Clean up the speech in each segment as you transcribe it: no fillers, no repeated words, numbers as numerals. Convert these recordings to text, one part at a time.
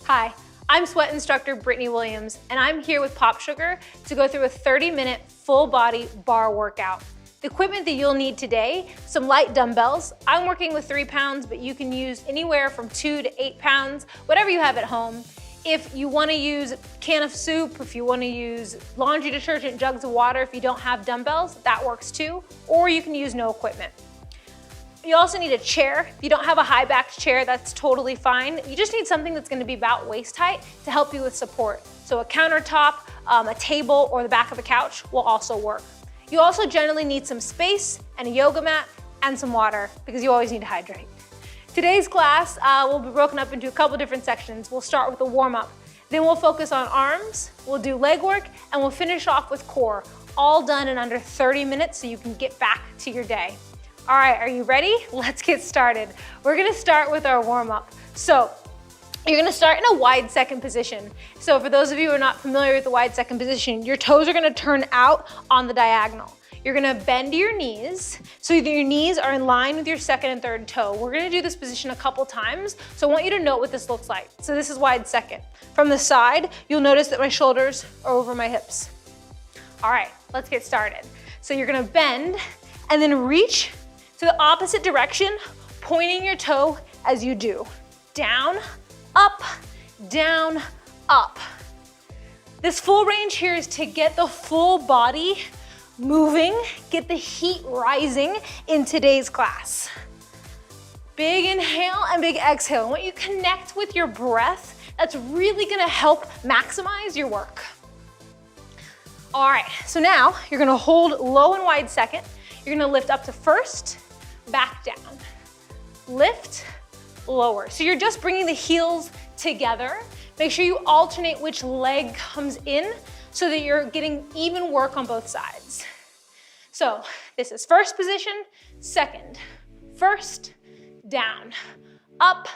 Hi, I'm sweat instructor Britany Williams, and I'm here with POPSUGAR to go through a 30-minute full body bar workout. The equipment that you'll need today, some light dumbbells. I'm working with 3 pounds, but you can use anywhere from 2 to 8 pounds, whatever you have at home. If you want to use a can of soup, if you want to use laundry detergent, jugs of water, if you don't have dumbbells, that works too, or you can use no equipment. You also need a chair. If you don't have a high-backed chair, that's totally fine. You just need something that's gonna be about waist height to help you with support. So a countertop, a table, or the back of a couch will also work. You also generally need some space and a yoga mat and some water because you always need to hydrate. Today's class will be broken up into a couple different sections. We'll start with a warm-up. Then we'll focus on arms, we'll do leg work, and we'll finish off with core, all done in under 30 minutes so you can get back to your day. All right, are you ready? Let's get started. We're gonna start with our warm-up. So you're gonna start in a wide second position. So for those of you who are not familiar with the wide second position, your toes are gonna turn out on the diagonal. You're gonna bend your knees so that your knees are in line with your second and third toe. We're gonna do this position a couple times, so I want you to note what this looks like. So this is wide second. From the side, you'll notice that my shoulders are over my hips. All right, let's get started. So you're gonna bend and then reach to the opposite direction, pointing your toe as you do. Down, up, down, up. This full range here is to get the full body moving, get the heat rising in today's class. Big inhale and big exhale. I want you to connect with your breath. That's really gonna help maximize your work. All right, so now you're gonna hold low and wide second. You're gonna lift up to first, back down, lift, lower. So you're just bringing the heels together. Make sure you alternate which leg comes in so that you're getting even work on both sides. So this is first position, second, first, down, up,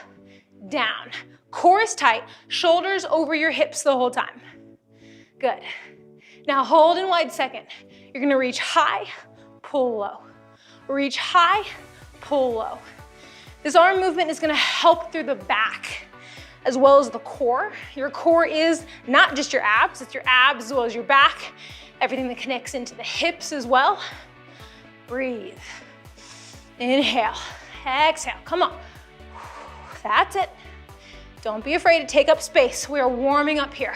down. Core is tight, shoulders over your hips the whole time. Good. Now hold in wide second. You're gonna reach high, pull low. Reach high, pull low. This arm movement is gonna help through the back as well as the core. Your core is not just your abs, it's your abs as well as your back, everything that connects into the hips as well. Breathe. Inhale, exhale, come on. That's it. Don't be afraid to take up space. We are warming up here.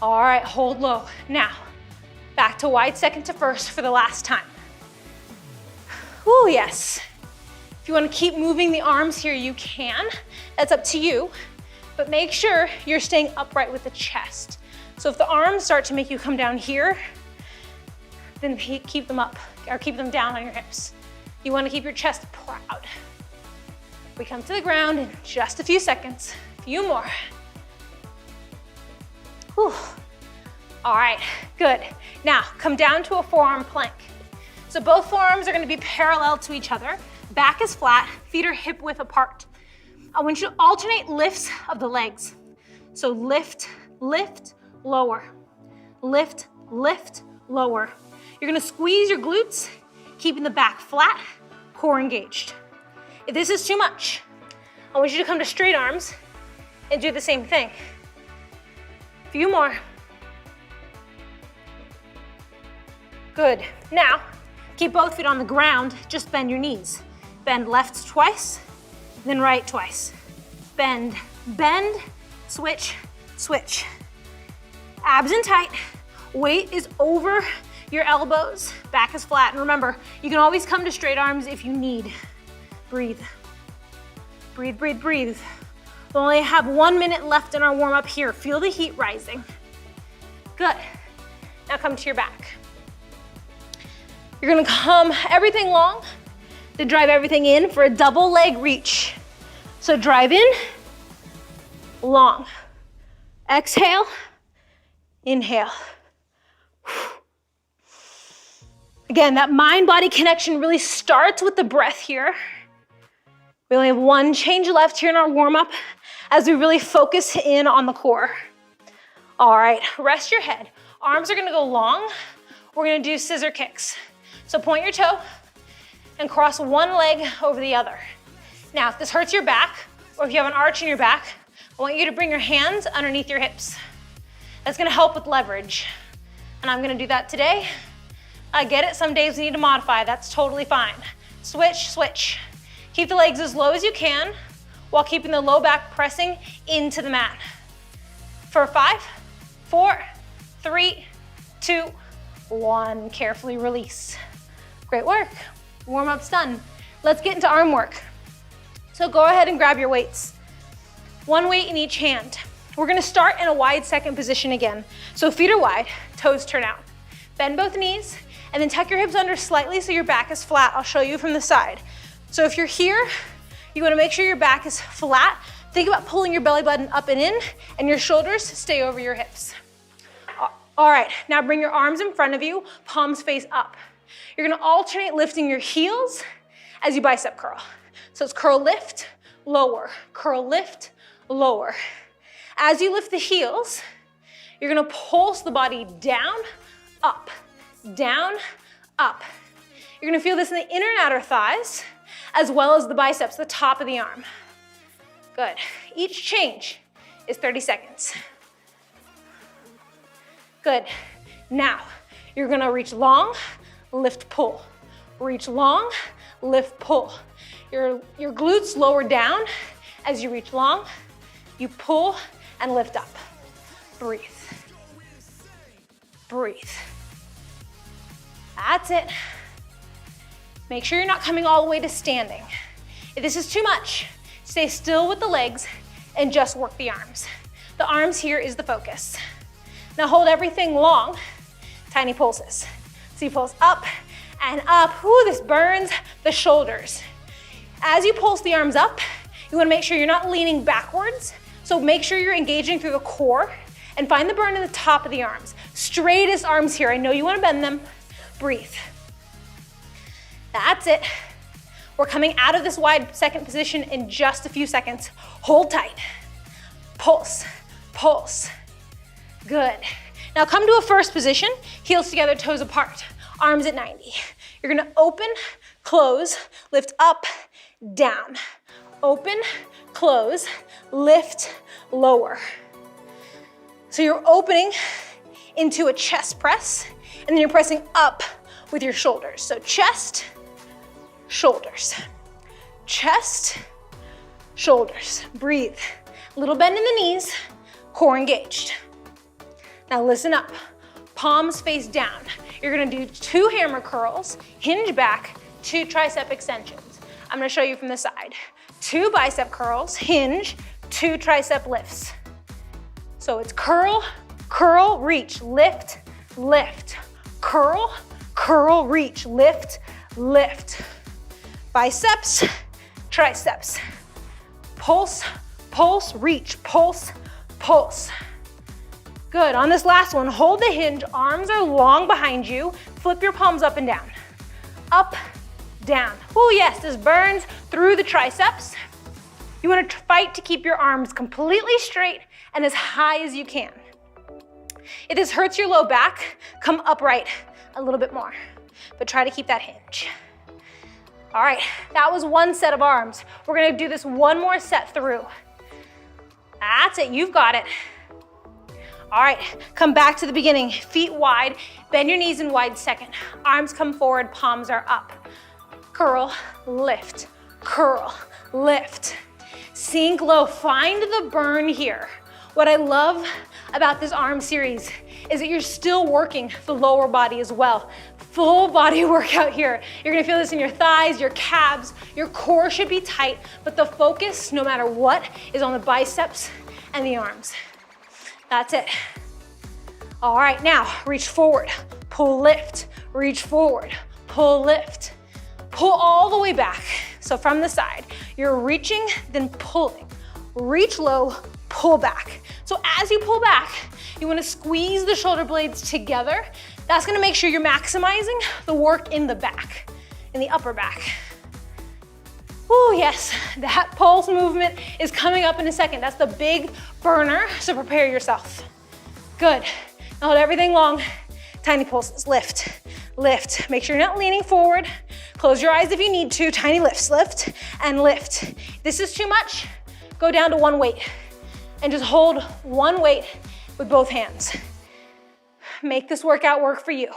All right, hold low. Now, back to wide second to first for the last time. Ooh, yes. If you want to keep moving the arms here, you can. That's up to you. But make sure you're staying upright with the chest. So if the arms start to make you come down here, then keep them up, or keep them down on your hips. You want to keep your chest proud. We come to the ground in just a few seconds. A few more. Whew. All right, good. Now, come down to a forearm plank. So both forearms are gonna be parallel to each other. Back is flat, feet are hip width apart. I want you to alternate lifts of the legs. So lift, lift, lower. Lift, lift, lower. You're gonna squeeze your glutes, keeping the back flat, core engaged. If this is too much, I want you to come to straight arms and do the same thing. A few more. Good. Now, keep both feet on the ground, just bend your knees. Bend left twice, then right twice. Bend, bend, switch, switch. Abs in tight, weight is over your elbows, back is flat. And remember, you can always come to straight arms if you need. Breathe, breathe, breathe, breathe. We only have 1 minute left in our warm up here. Feel the heat rising. Good. Now come to your back. You're gonna come everything long, then drive everything in for a double leg reach. So drive in, long. Exhale, inhale. Again, that mind-body connection really starts with the breath here. We only have 1 change left here in our warm-up as we really focus in on the core. All right, rest your head. Arms are gonna go long. We're gonna do scissor kicks. So point your toe and cross one leg over the other. Now, if this hurts your back, or if you have an arch in your back, I want you to bring your hands underneath your hips. That's gonna help with leverage. And I'm gonna do that today. I get it, some days we need to modify, that's totally fine. Switch, switch. Keep the legs as low as you can while keeping the low back pressing into the mat. For 5, 4, 3, 2, 1. Carefully release. Great work. Warm-up's done. Let's get into arm work. So go ahead and grab your weights. One weight in each hand. We're gonna start in a wide second position again. So feet are wide, toes turn out. Bend both knees, and then tuck your hips under slightly so your back is flat. I'll show you from the side. So if you're here, you wanna make sure your back is flat. Think about pulling your belly button up and in, and your shoulders stay over your hips. All right, now bring your arms in front of you, palms face up. You're gonna alternate lifting your heels as you bicep curl. So it's curl, lift, lower, curl, lift, lower. As you lift the heels, you're gonna pulse the body down, up, down, up. You're gonna feel this in the inner and outer thighs, as well as the biceps, the top of the arm. Good. Each change is 30 seconds. Good. Now, you're gonna reach long, lift, pull. Reach long, lift, pull. Your glutes lower down as you reach long, you pull and lift up. Breathe. Breathe. That's it. Make sure you're not coming all the way to standing. If this is too much, stay still with the legs and just work the arms. The arms here is the focus. Now hold everything long, tiny pulses. So you pulse up and up. Ooh, this burns the shoulders. As you pulse the arms up, you wanna make sure you're not leaning backwards. So make sure you're engaging through the core and find the burn in the top of the arms. Straightest arms here. I know you wanna bend them. Breathe. That's it. We're coming out of this wide second position in just a few seconds. Hold tight. Pulse, pulse. Good. Now come to a first position, heels together, toes apart, arms at 90. You're gonna open, close, lift up, down. Open, close, lift, lower. So you're opening into a chest press, and then you're pressing up with your shoulders. So chest, shoulders, chest, shoulders. Breathe. Little bend in the knees, core engaged. Now listen up. Palms face down. You're gonna do 2 hammer curls, hinge back, 2 tricep extensions. I'm gonna show you from the side. 2 bicep curls, hinge, 2 tricep lifts. So it's curl, curl, reach, lift, lift. Curl, curl, reach, lift, lift. Biceps, triceps. Pulse, pulse, reach, pulse, pulse. Good, on this last one, hold the hinge, arms are long behind you, flip your palms up and down. Up, down. Oh yes, this burns through the triceps. You wanna fight to keep your arms completely straight and as high as you can. If this hurts your low back, come upright a little bit more, but try to keep that hinge. All right, that was 1 set of arms. We're gonna do this 1 more set through. That's it, you've got it. All right, come back to the beginning. Feet wide, bend your knees in wide second. Arms come forward, palms are up. Curl, lift, curl, lift. Sink low, find the burn here. What I love about this arm series is that you're still working the lower body as well. Full body workout here. You're gonna feel this in your thighs, your calves, your core should be tight, but the focus, no matter what, is on the biceps and the arms. That's it. All right, now reach forward, pull, lift, reach forward, pull, lift. Pull all the way back. So from the side, you're reaching, then pulling. Reach low, pull back. So as you pull back, you wanna squeeze the shoulder blades together. That's gonna make sure you're maximizing the work in the back, in the upper back. Oh yes, that pulse movement is coming up in a second. That's the big burner, so prepare yourself. Good, now hold everything long. Tiny pulses, lift, lift. Make sure you're not leaning forward. Close your eyes if you need to. Tiny lifts, lift and lift. If this is too much, go down to 1 weight. and just hold one weight with both hands. Make this workout work for you.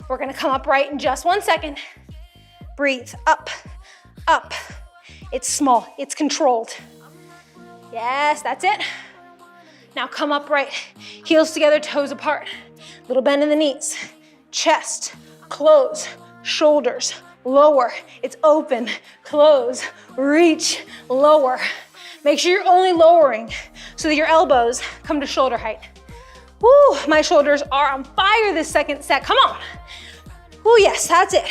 We're gonna come upright in just 1 second. Breathe, up, up. It's small, it's controlled. Yes, that's it. Now come upright, heels together, toes apart. Little bend in the knees. Chest, close, shoulders, lower. It's open, close, reach, lower. Make sure you're only lowering so that your elbows come to shoulder height. Woo, my shoulders are on fire this second set, come on. Woo, yes, that's it.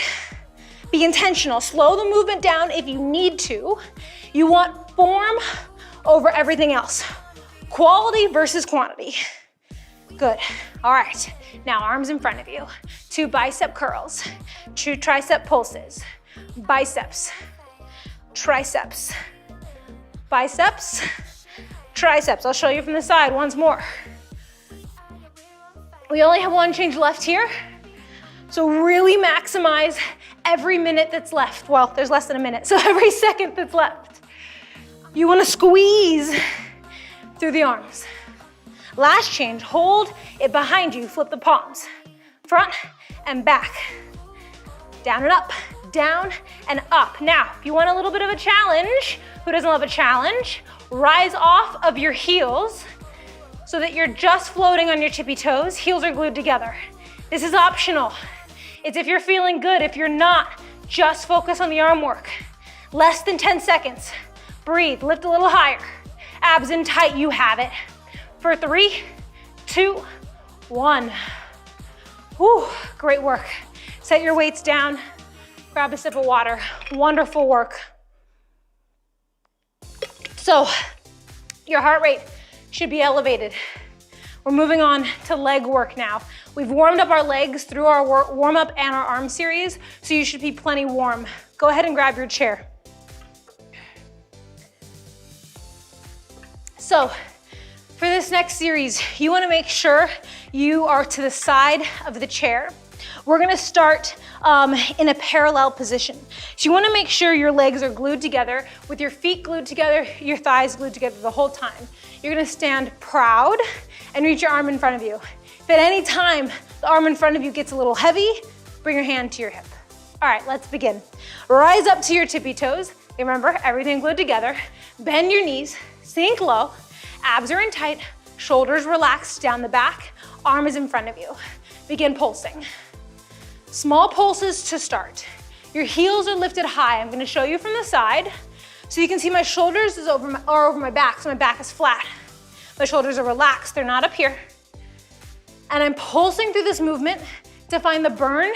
Be intentional, slow the movement down if you need to. You want form over everything else. Quality versus quantity. Good, all right. Now arms in front of you. 2 bicep curls, 2 tricep pulses. Biceps, triceps, biceps, triceps. I'll show you from the side once more. We only have 1 change left here, so really maximize every minute that's left. Well, there's less than a minute, so every second that's left. You wanna squeeze through the arms. Last change, hold it behind you, flip the palms. Front and back. Down and up, down and up. Now, if you want a little bit of a challenge, who doesn't love a challenge? Rise off of your heels so that you're just floating on your tippy toes, heels are glued together. This is optional. It's if you're feeling good. If you're not, just focus on the arm work. Less than 10 seconds. Breathe, lift a little higher. Abs in tight, you have it. For 3, 2, 1. Whew, great work. Set your weights down, grab a sip of water. Wonderful work. So, your heart rate should be elevated. We're moving on to leg work now. We've warmed up our legs through our warm up and our arm series, so you should be plenty warm. Go ahead and grab your chair. So, for this next series, you wanna make sure you are to the side of the chair. We're gonna start in a parallel position. So you wanna make sure your legs are glued together, with your feet glued together, your thighs glued together the whole time. You're gonna stand proud and reach your arm in front of you. If at any time the arm in front of you gets a little heavy, bring your hand to your hip. All right, let's begin. Rise up to your tippy toes. Remember, everything glued together. Bend your knees, sink low. Abs are in tight, shoulders relaxed down the back, arm is in front of you. Begin pulsing. Small pulses to start. Your heels are lifted high. I'm gonna show you from the side. So you can see my shoulders are over my back, so my back is flat. My shoulders are relaxed, they're not up here. And I'm pulsing through this movement to find the burn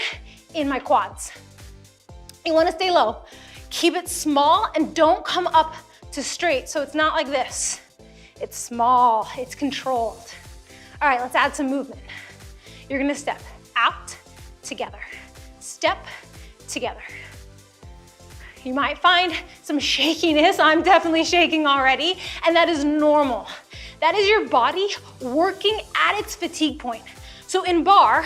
in my quads. You wanna stay low. Keep it small and don't come up to straight, so it's not like this. It's small, it's controlled. All right, let's add some movement. You're gonna step out, together, step, together. You might find some shakiness. I'm definitely shaking already, and that is normal. That is your body working at its fatigue point. So in bar,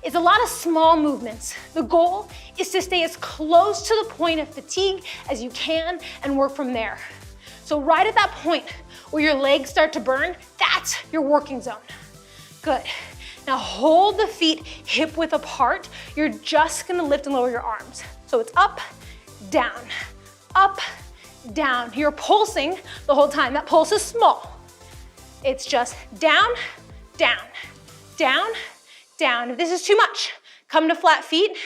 it's a lot of small movements. The goal is to stay as close to the point of fatigue as you can and work from there. So right at that point where your legs start to burn, that's your working zone. Good. Now hold the feet hip width apart. You're just gonna lift and lower your arms. So it's up, down, up, down. You're pulsing the whole time. That pulse is small. It's just down, down, down, down. If this is too much, come to flat feet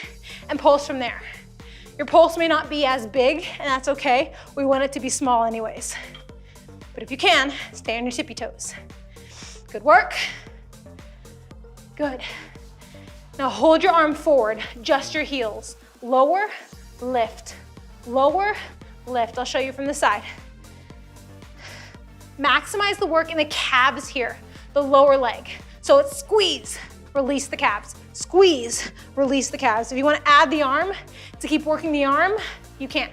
and pulse from there. Your pulse may not be as big, and that's okay. We want it to be small anyways. But if you can, stay on your tippy toes. Good work. Good. Now hold your arm forward, just your heels. Lower, lift, lower, lift. I'll show you from the side. Maximize the work in the calves here, the lower leg. So it's squeeze, release the calves. Squeeze, release the calves. If you want to add the arm to keep working the arm, you can.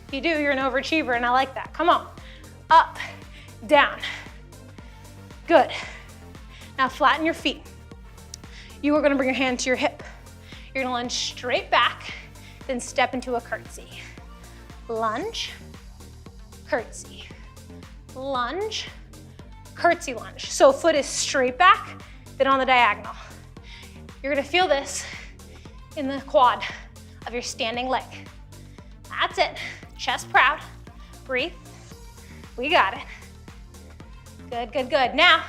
If you do, you're an overachiever, and I like that. Come on. Up, down. Good. Now flatten your feet. You are gonna bring your hand to your hip. You're gonna lunge straight back, then step into a curtsy. Lunge, curtsy. lunge, curtsy lunge. So foot is straight back, then on the diagonal. You're gonna feel this in the quad of your standing leg. That's it. Chest proud. Breathe. We got it. Good, good, good. Now,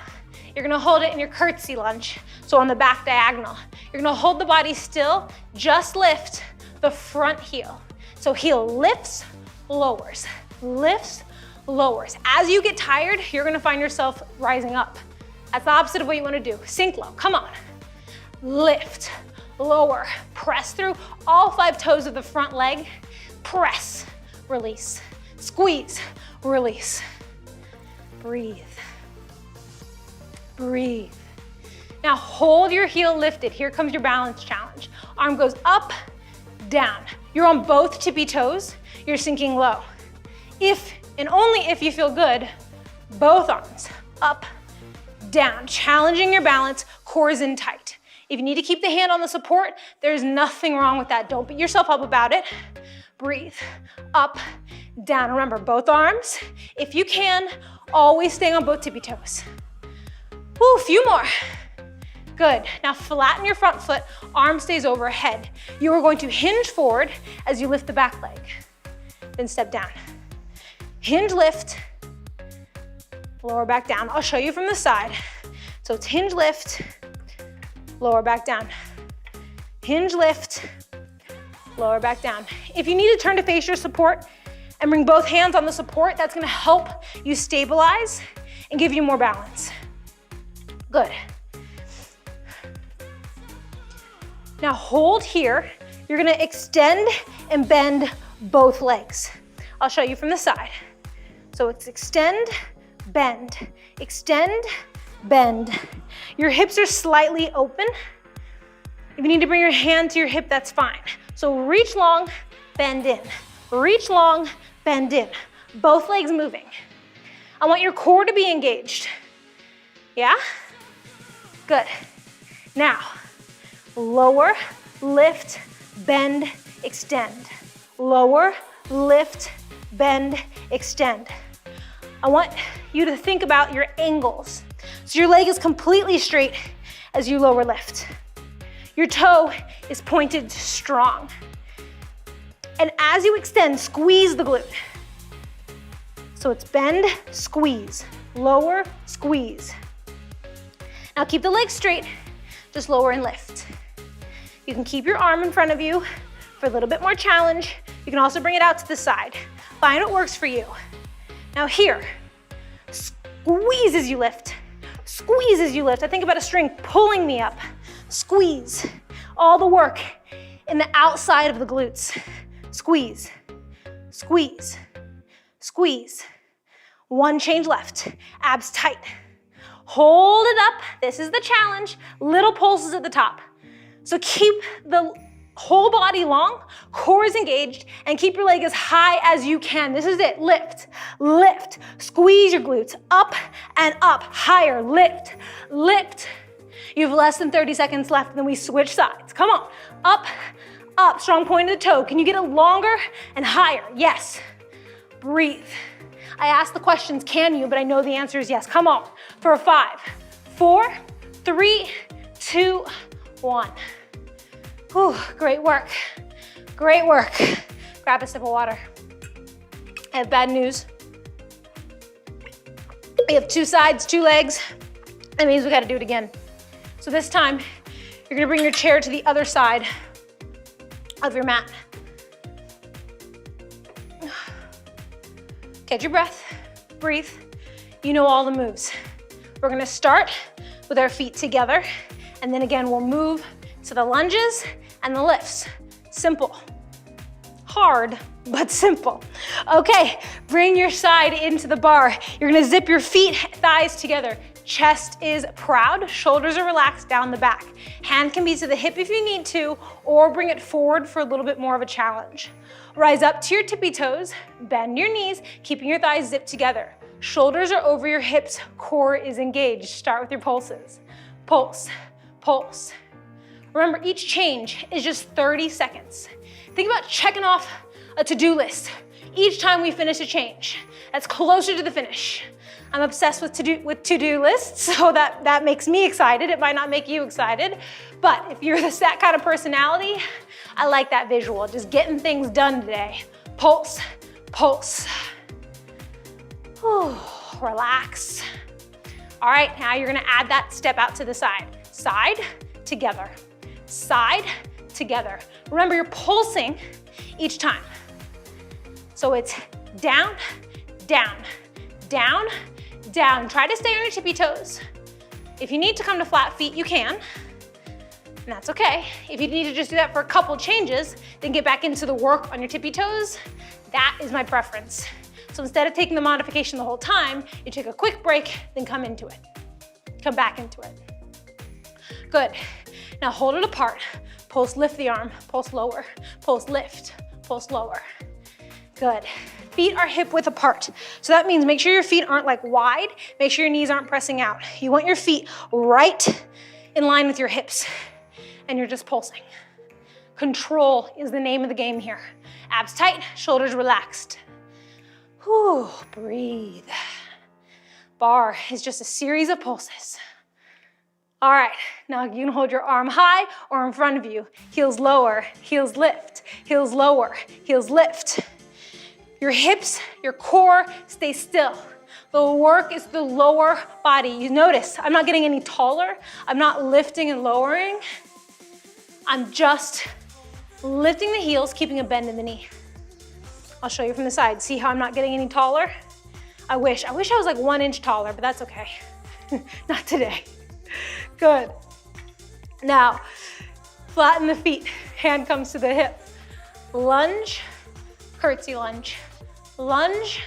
you're gonna hold it in your curtsy lunge. So on the back diagonal. You're gonna hold the body still, just lift the front heel. So heel lifts, lowers, lifts, lowers. As you get tired, you're gonna find yourself rising up. That's the opposite of what you wanna do. Sink low, come on. Lift, lower, press through all 5 toes of the front leg. Press, release, squeeze, release. Breathe, breathe. Now hold your heel lifted. Here comes your balance challenge. Arm goes up, down. You're on both tippy toes. You're sinking low. If and only if you feel good, both arms up, down. Challenging your balance, core is in tight. If you need to keep the hand on the support, there's nothing wrong with that. Don't beat yourself up about it. Breathe, up, down. Remember, both arms, if you can, always staying on both tippy toes. Woo, few more. Good. Now flatten your front foot, arm stays overhead. You are going to hinge forward as you lift the back leg. Then step down. Hinge lift, lower back down. I'll show you from the side. So it's hinge lift, lower back down. Hinge lift, lower back down. If you need to turn to face your support and bring both hands on the support, that's gonna help you stabilize and give you more balance. Good. Now hold here. You're gonna extend and bend both legs. I'll show you from the side. So it's extend, bend, extend, bend. Your hips are slightly open. If you need to bring your hand to your hip, that's fine. So reach long, bend in. Reach long, bend in. Both legs moving. I want your core to be engaged. Yeah? Good. Now, lower, lift, bend, extend. Lower, lift, bend, extend. I want you to think about your angles. So your leg is completely straight as you lower lift. Your toe is pointed strong. And as you extend, squeeze the glute. So it's bend, squeeze, lower, squeeze. Now keep the legs straight, just lower and lift. You can keep your arm in front of you for a little bit more challenge. You can also bring it out to the side. Find what works for you. Now here, squeeze as you lift. Squeeze as you lift. I think about a string pulling me up. Squeeze. All the work in the outside of the glutes. Squeeze, squeeze, squeeze. One change left. Abs tight. Hold it up. This is the challenge. Little pulses at the top. So keep the whole body long, core is engaged, and keep your leg as high as you can. This is it. Lift, lift. Squeeze your glutes up and up. Higher. Lift, lift. You have less than 30 seconds left, and then we switch sides. Come on. Up, up. Strong point of the toe. Can you get it longer and higher? Yes. Breathe. I asked the questions, can you? But I know the answer is yes. Come on. For a 5, 4, 3, 2, 1. Whew, great work. Great work. Grab a sip of water. I have bad news. We have 2 sides, 2 legs. That means we gotta do it again. So this time, you're gonna bring your chair to the other side of your mat. Catch your breath, breathe. You know all the moves. We're gonna start with our feet together, and then again, we'll move to the lunges and the lifts. Simple. Hard, but simple. Okay, bring your side into the bar. You're gonna zip your feet, thighs together. Chest is proud, shoulders are relaxed down the back. Hand can be to the hip if you need to, or bring it forward for a little bit more of a challenge. Rise up to your tippy toes, bend your knees, keeping your thighs zipped together. Shoulders are over your hips, core is engaged. Start with your pulses. Pulse, pulse. Remember, each change is just 30 seconds. Think about checking off a to-do list each time we finish a change. That's closer to the finish. I'm obsessed with to-do lists, so that makes me excited. It might not make you excited, but if you're that kind of personality, I like that visual, just getting things done today. Pulse, pulse. Whew, relax. All right, now you're gonna add that step out to the side. Side, together. Side, together. Remember, you're pulsing each time. So it's down, down, down, down. Try to stay on your tippy toes. If you need to come to flat feet, you can, and that's okay. If you need to just do that for a couple changes, then get back into the work on your tippy toes, that is my preference. So instead of taking the modification the whole time, you take a quick break, then come into it. Come back into it. Good. Now hold it apart. Pulse, lift the arm, pulse lower, pulse lift, pulse lower. Good. Feet are hip width apart. So that means make sure your feet aren't like wide, make sure your knees aren't pressing out. You want your feet right in line with your hips, and you're just pulsing. Control is the name of the game here. Abs tight, shoulders relaxed. Whew, breathe. Barre is just a series of pulses. All right, now you can hold your arm high or in front of you. Heels lower, heels lift, heels lower, heels lift. Your hips, your core, stay still. The work is the lower body. You notice, I'm not getting any taller. I'm not lifting and lowering. I'm just lifting the heels, keeping a bend in the knee. I'll show you from the side. See how I'm not getting any taller? I wish I was like 1 inch taller, but that's okay. Not today. Good. Now, flatten the feet. Hand comes to the hip. Lunge, curtsy lunge. Lunge,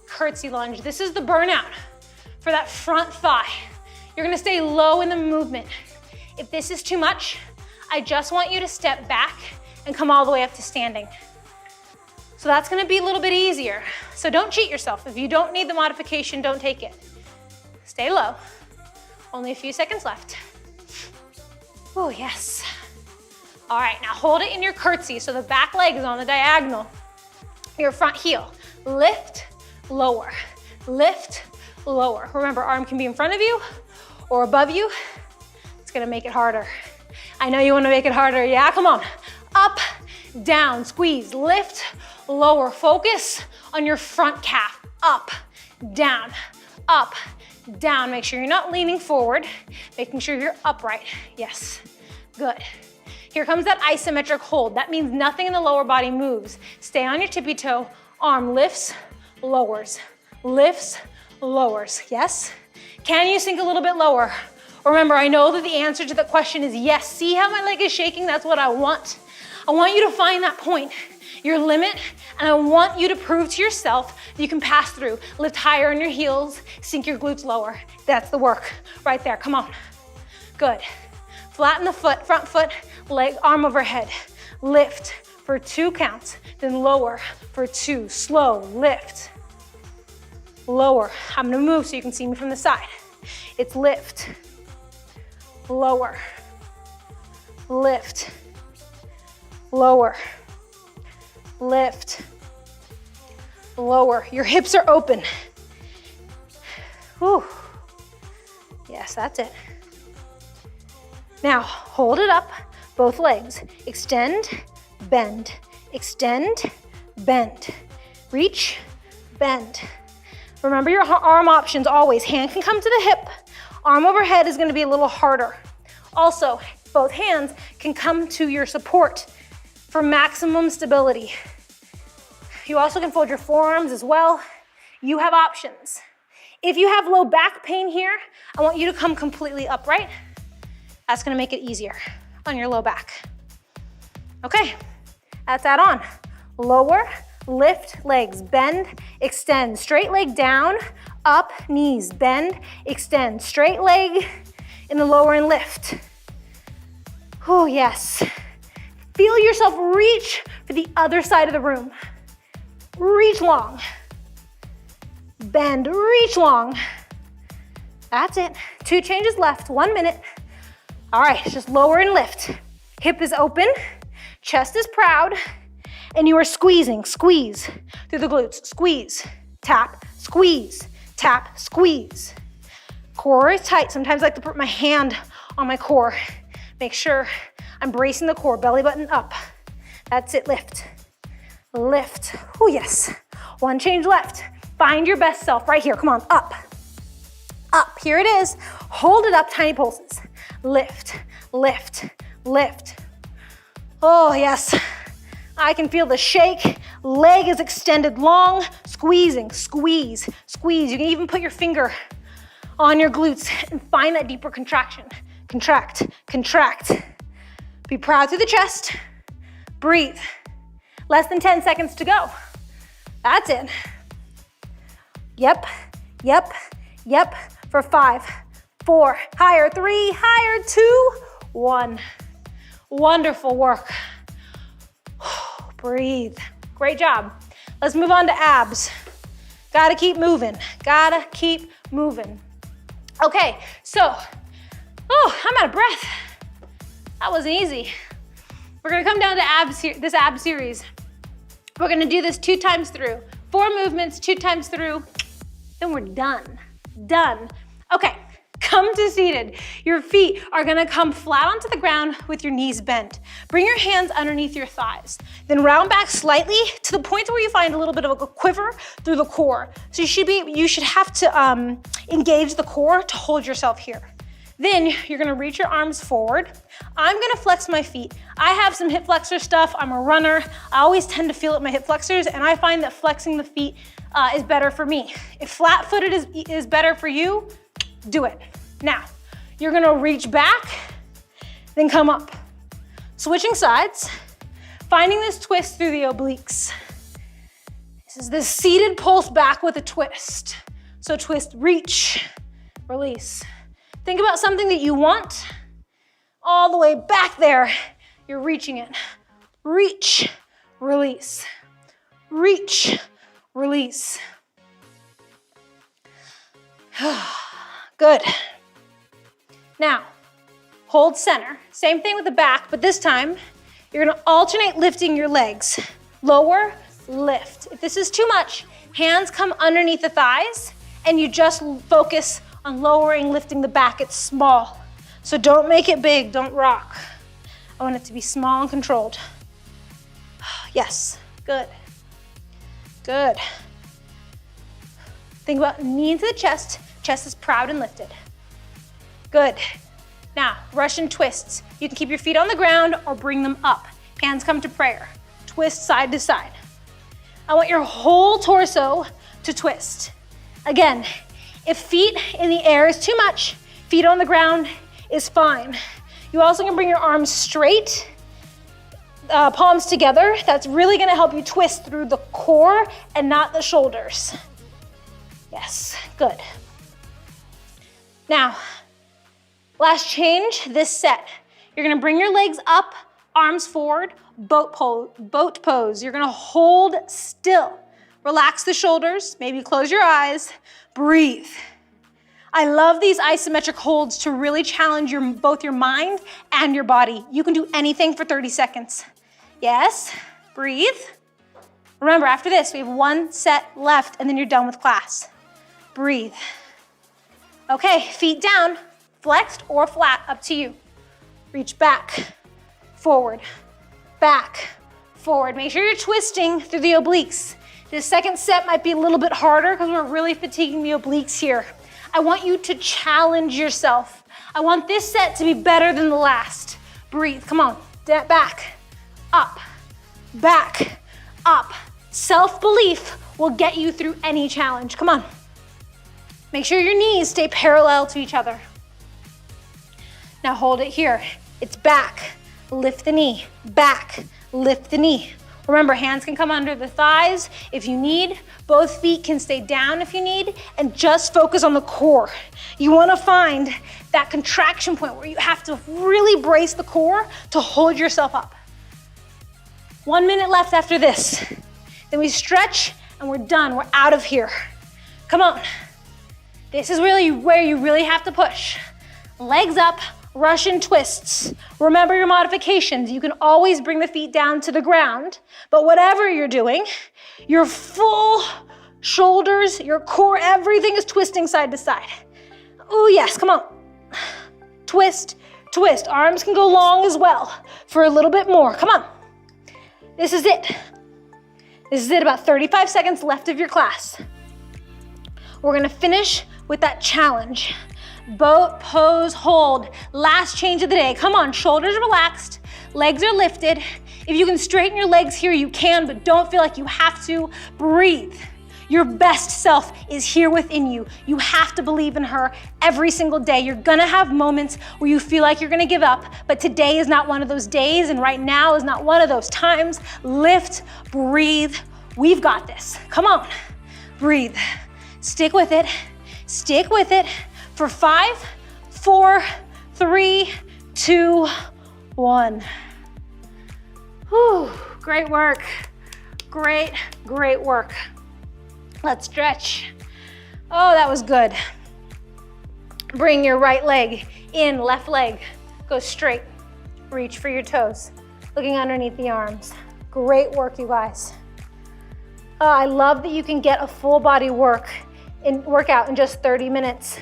curtsy lunge. This is the burnout for that front thigh. You're gonna stay low in the movement. If this is too much, I just want you to step back and come all the way up to standing. So that's gonna be a little bit easier. So don't cheat yourself. If you don't need the modification, don't take it. Stay low. Only a few seconds left. Oh, yes. All right, now hold it in your curtsy so the back leg is on the diagonal. Your front heel. Lift, lower. Lift, lower. Remember, arm can be in front of you or above you. It's gonna make it harder. I know you wanna make it harder. Yeah, come on. Up, down, squeeze, lift, lower. Focus on your front calf. Up, down, up, down. Make sure you're not leaning forward, making sure you're upright. Yes, good. Here comes that isometric hold. That means nothing in the lower body moves. Stay on your tippy toe. Arm lifts, lowers, lifts, lowers. Yes? Can you sink a little bit lower? Remember, I know that the answer to the question is yes. See how my leg is shaking? That's what I want. I want you to find that point, your limit, and I want you to prove to yourself that you can pass through. Lift higher on your heels, sink your glutes lower. That's the work right there. Come on. Good. Flatten the foot, front foot, leg, arm overhead. Lift for 2 counts, then lower for 2. Slow, lift, lower. I'm gonna move so you can see me from the side. It's lift, lower, lift, lower, lift, lower. Your hips are open. Whew. Yes, that's it. Now, hold it up, both legs. Extend, bend, extend, bend. Reach, bend. Remember your arm options always. Hand can come to the hip. Arm overhead is gonna be a little harder. Also, both hands can come to your support for maximum stability. You also can fold your forearms as well. You have options. If you have low back pain here, I want you to come completely upright. That's gonna make it easier on your low back. Okay, that's that on. Lower, lift, legs, bend, extend. Straight leg down, up, knees, bend, extend. Straight leg in the lower and lift. Oh, yes. Feel yourself reach for the other side of the room. Reach long. Bend, reach long. That's it. 2 changes left, 1 minute. All right, just lower and lift. Hip is open, chest is proud, and you are squeezing, squeeze through the glutes. Squeeze, tap, tap, squeeze. Core is tight. Sometimes I like to put my hand on my core. Make sure I'm bracing the core, belly button up. That's it, lift. Lift, oh yes. One change left. Find your best self right here, come on, up. Up, here it is. Hold it up, tiny pulses. Lift, lift, lift. Oh yes, I can feel the shake. Leg is extended long, squeezing, squeeze, squeeze. You can even put your finger on your glutes and find that deeper contraction. Contract, contract. Be proud through the chest. Breathe. Less than 10 seconds to go. That's it. Yep, yep, yep. For 5, 4, higher, 3, higher, 2, 1. Wonderful work. Breathe. Great job. Let's move on to abs. Gotta keep moving. Gotta keep moving. Okay, so, I'm out of breath. That wasn't easy. We're gonna come down to this ab series. We're gonna do this 2 times through. 4 movements, 2 times through, then we're done. Done. Okay, come to seated. Your feet are gonna come flat onto the ground with your knees bent. Bring your hands underneath your thighs. Then round back slightly to the point where you find a little bit of a quiver through the core. So you should have to engage the core to hold yourself here. Then you're gonna reach your arms forward. I'm gonna flex my feet. I have some hip flexor stuff. I'm a runner. I always tend to feel it in my hip flexors, and I find that flexing the feet is better for me. If flat-footed is better for you, do it. Now, you're gonna reach back, then come up. Switching sides, finding this twist through the obliques. This is the seated pulse back with a twist. So twist, reach, release. Think about something that you want, all the way back there, you're reaching it. Reach, release, reach, release. Good. Now, hold center. Same thing with the back, but this time, you're gonna alternate lifting your legs. Lower, lift. If this is too much, hands come underneath the thighs, and you just focus on lowering, lifting the back. It's small. So don't make it big, don't rock. I want it to be small and controlled. Yes, good. Good. Think about knee into the chest. Chest is proud and lifted. Good. Now, Russian twists. You can keep your feet on the ground or bring them up. Hands come to prayer. Twist side to side. I want your whole torso to twist. Again, if feet in the air is too much, feet on the ground is fine. You also can bring your arms straight, palms together. That's really gonna help you twist through the core and not the shoulders. Yes, good. Now, last change, this set. You're gonna bring your legs up, arms forward, boat pose. You're gonna hold still. Relax the shoulders, maybe close your eyes, breathe. I love these isometric holds to really challenge both your mind and your body. You can do anything for 30 seconds. Yes, breathe. Remember, after this, we have 1 set left and then you're done with class. Breathe. Okay, feet down, flexed or flat, up to you. Reach back, forward, back, forward. Make sure you're twisting through the obliques. This second set might be a little bit harder because we're really fatiguing the obliques here. I want you to challenge yourself. I want this set to be better than the last. Breathe, come on, back, up, up. Self-belief will get you through any challenge. Come on. Make sure your knees stay parallel to each other. Now hold it here. It's back, lift the knee, back, lift the knee. Remember, hands can come under the thighs if you need. Both feet can stay down if you need, and just focus on the core. You wanna find that contraction point where you have to really brace the core to hold yourself up. 1 minute left after this. Then we stretch and we're done, we're out of here. Come on. This is really where you really have to push. Legs up, Russian twists. Remember your modifications. You can always bring the feet down to the ground, but whatever you're doing, your full shoulders, your core, everything is twisting side to side. Oh yes, come on. Twist, twist. Arms can go long as well for a little bit more. Come on. This is it. This is it, about 35 seconds left of your class. We're gonna finish with that challenge. Boat pose hold. Last change of the day. Come on, shoulders relaxed, legs are lifted. If you can straighten your legs here, you can, but don't feel like you have to. Breathe. Your best self is here within you. You have to believe in her every single day. You're gonna have moments where you feel like you're gonna give up, but today is not one of those days, and right now is not one of those times. Lift, breathe. We've got this. Come on, breathe. Stick with it. Stick with it for 5, 4, 3, 2, 1. Whew, great work. Great, great work. Let's stretch. Oh, that was good. Bring your right leg in, left leg. Go straight. Reach for your toes. Looking underneath the arms. Great work, you guys. I love that you can get a full body workout in just 30 minutes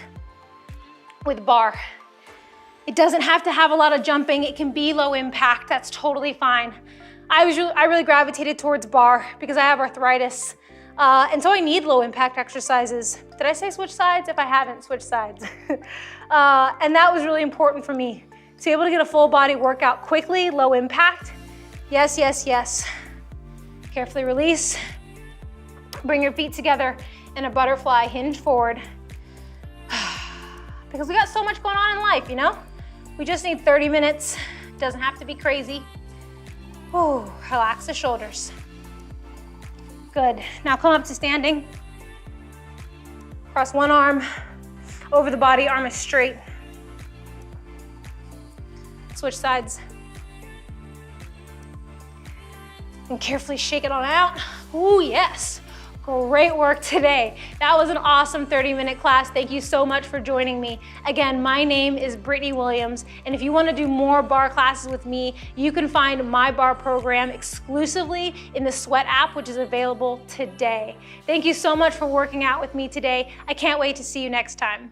with barre. It doesn't have to have a lot of jumping. It can be low impact. That's totally fine. I really gravitated towards barre because I have arthritis. And so I need low impact exercises. Did I say switch sides? If I haven't, switch sides. And that was really important for me, to be able to get a full body workout quickly, low impact. Yes, yes, yes. Carefully release. Bring your feet together in a butterfly, hinge forward. Because we got so much going on in life, you know? We just need 30 minutes. Doesn't have to be crazy. Ooh, relax the shoulders. Good. Now come up to standing. Cross one arm over the body, arm is straight. Switch sides. And carefully shake it on out. Ooh, yes. Great work today. That was an awesome 30-minute class. Thank you so much for joining me. Again, my name is Britany Williams, and if you want to do more barre classes with me, you can find my barre program exclusively in the Sweat app, which is available today. Thank you so much for working out with me today. I can't wait to see you next time.